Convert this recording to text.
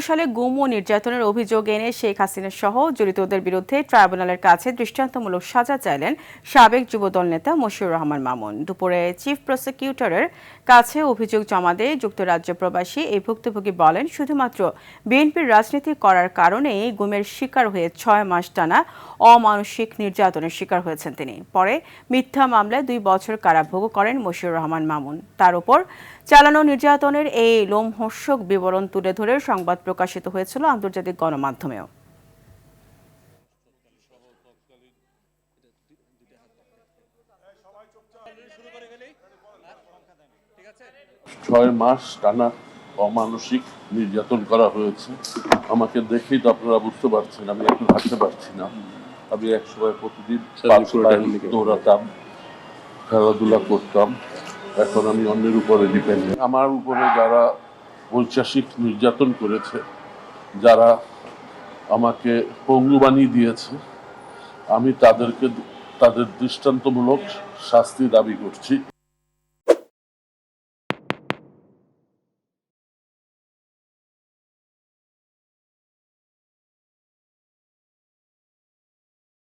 সালে গুম ও নির্যাতনের অভিযোগ এনে শেখ হাসিনা সহ জড়িতদের বিরুদ্ধে ট্রাইব্যুনালের কাছে দৃষ্টান্তমূলক সাজা চাইলেন সাবেক যুবদল নেতা মশিউর রহমান মামুন। দুপুরে চিফ প্রসিকিউটরের কাছে অভিযোগ জমা দিয়ে যুক্তরাজ্য প্রবাসী এই ভুক্তভোগী বলেন, শুধুমাত্র বিএনপির রাজনীতি করার কারণেই গুমের শিকার হয়ে 6 মাস টানা অমানসিক নির্যাতনের শিকার হয়েছেন তিনি। পরে মিথ্যা মামলায় 2 বছর কারাভোগ করেন মশিউর রহমান মামুন। তার উপর চালানো নির্যাতনের এই লোমহর্ষক বিবরণ তুলে ধরে সংবাদ প্রকাশিত হয়েছিল আন্তর্জাতিক গণমাধ্যমেও। 6 মাস টানা অমানসিক নির্যাতন করা হয়েছে। আমাকে দেখেই তো আপনারা বুঝতে পারছেন আমি একটু হাঁটতে পারছি না। আমি এক সময় প্রতিদিন 5 মাইল দৌড়াতাম, খেলাধুলা করতাম। এখন আমি অন্যের উপরে ডিপেন্ডেন্ট। আমার উপরে যারা ঐতিহাসিক নির্যাতন করেছে, যারা আমাকে পঙ্গু বানিয়ে দিয়েছে, আমি তাদের দৃষ্টান্তমূলক শাস্তি দাবি করছি।